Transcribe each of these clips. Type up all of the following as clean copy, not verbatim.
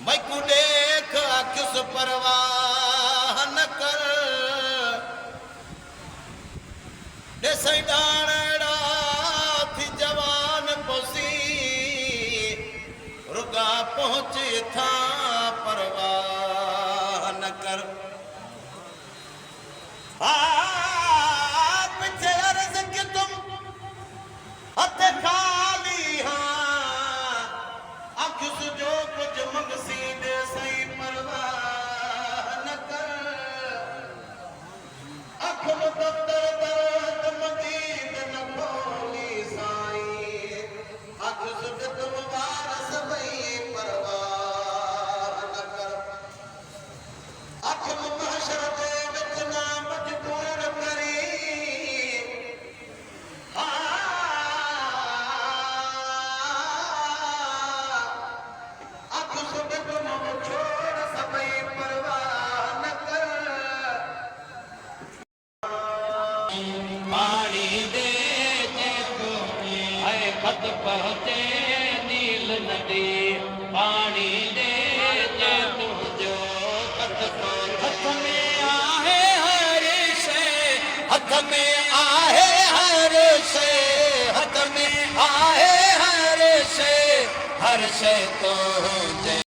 मैं को देख किस परवाह न कर दे सैडाणड़ा थी जवान पोसी रुगा पहुंचे था परवाह न कर पीछे अर्ज कि तुम हथ खाली हाँ अखिस जो कुछ मगसी दे सही परवाह न कर अख मुकद्दर दर्द मदीद न खोली साई अखिस तुम वारस भई परवाह न कर अख महशर दे विच ना मजबूर करी खत पहुँचे नील नदी पानी दे तू जो खत हथ में आहे हर से हथ में आहे हर से हथ में आहे हर से तो जे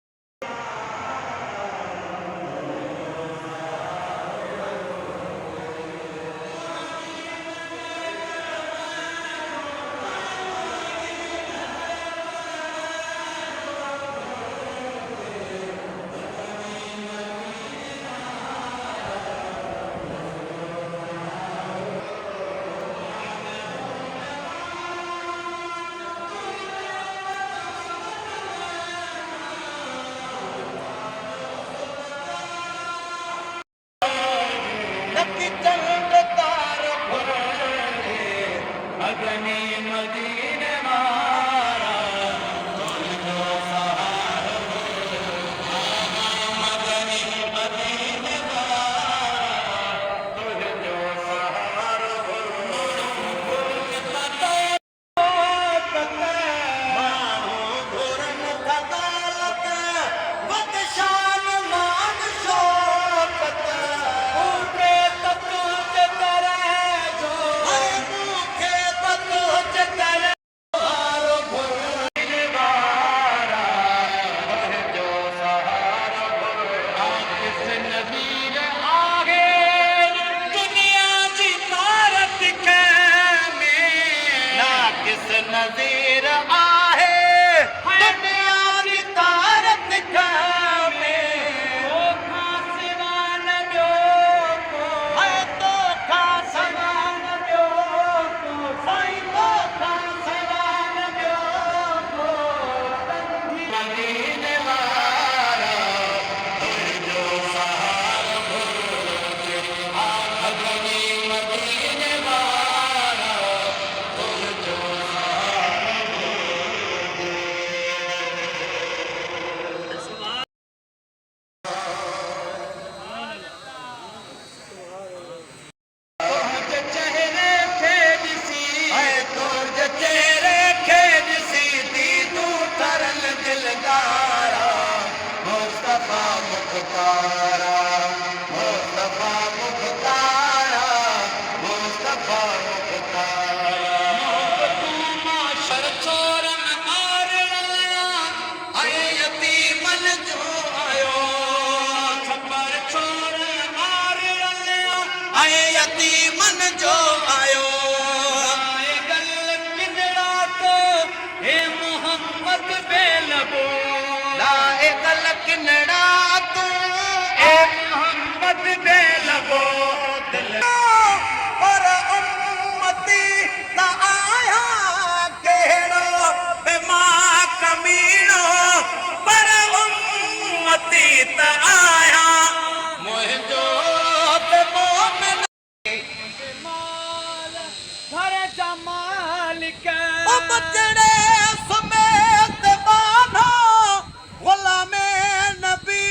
नज़ीर आहे दुनिया की तारत में धोखा सिवा न ॿियो है धोखा सिवा न ॿियो साईं धोखा सिवा न ॿियो मदीने वारा तुंहिंजो सहारो घुरिजे मदीने वारा तुंहिंजो यतीमन जो आयो गल किनड़ा तो हे मोहम्मद बेलबो लाए गल किनड़ा तो हे मोहम्मद बेलबो दिल पर उम्मती ता आया केड़ो बेमा कमीनो पर उम्मती ता आया मोहजो बचड़े समेत बानो गुलामे नबी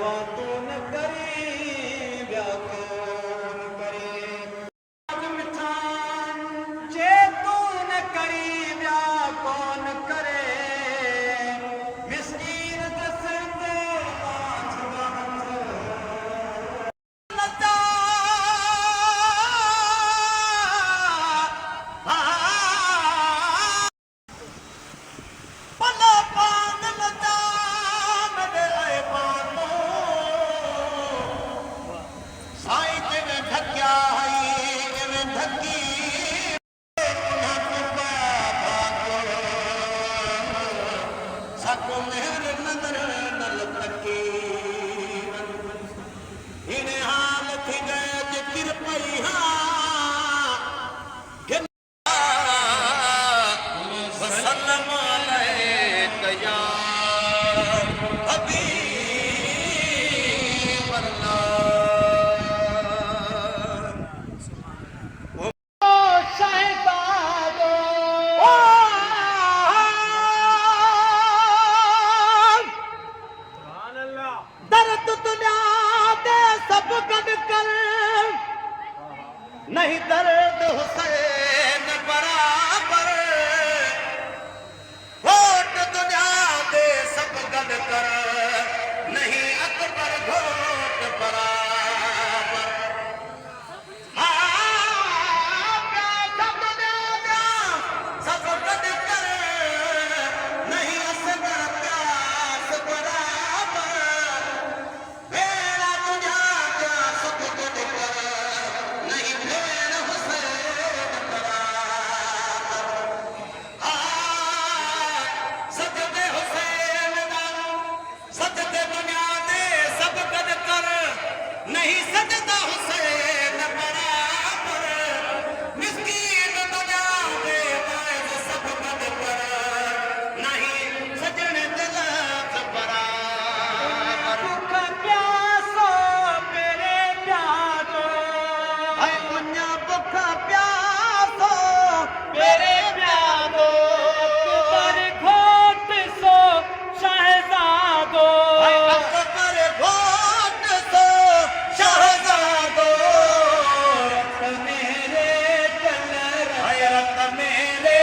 दवा तू न करी ॿिया कौन करे जे तू न करी ॿिया कौन करे मिस्कीन दस ते नहीं दर्द हुसैन बराबर घोट दुनिया दे सब गद कर नहीं अकबर घोट बराबर सब गद कर नहीं असगर प्यास बराबर मेरा दुनिया का सब गद कर नहीं भेड़ हुसैन बराबर सजदे हुसैन दा सजदे दुनिया दे सब गद कर नहीं सजदा हुसैन बराबर मिस्कीन दुनिया दे वाइज सब गद कर नहीं सजण दिल बराबर भूख प्यासो मेरे प्यारो हाय मुन्ना भूख प्यासो मेरे प्यारो अकबर घोट सो शहजादो अकबर घोट सो शहजादो रत मेरे चल हाय रत मेरे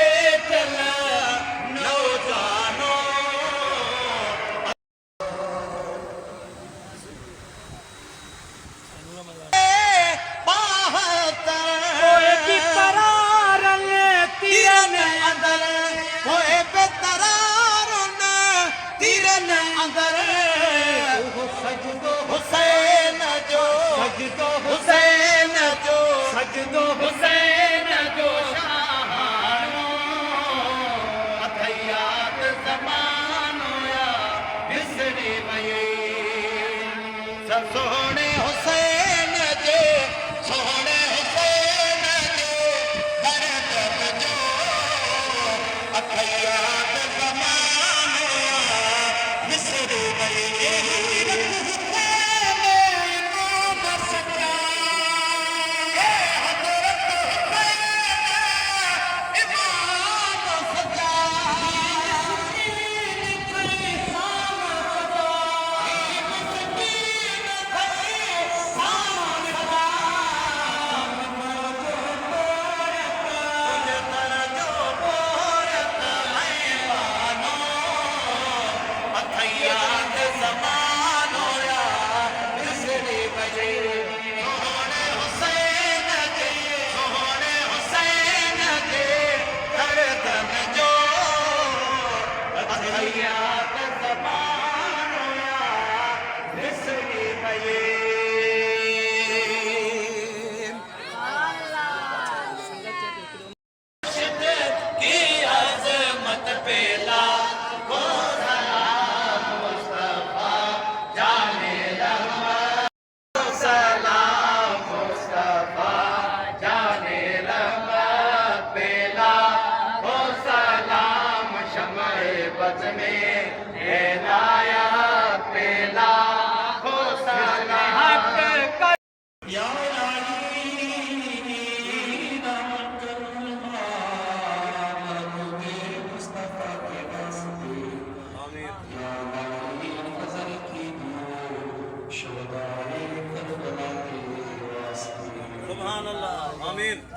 चल नौजानो होए बेकरार तीरन अंदर होए बेकरार तीरन अंदर सजदो हुसैन जो सजदो हुसैन जो सजदो हुसैन जो शाहानो अथयात ज़मानो या बिसरी वई सोहणे हुसैन जे सोहणे हुसैन जे दर्द जो अखयात ज़मानो या बिसरी वई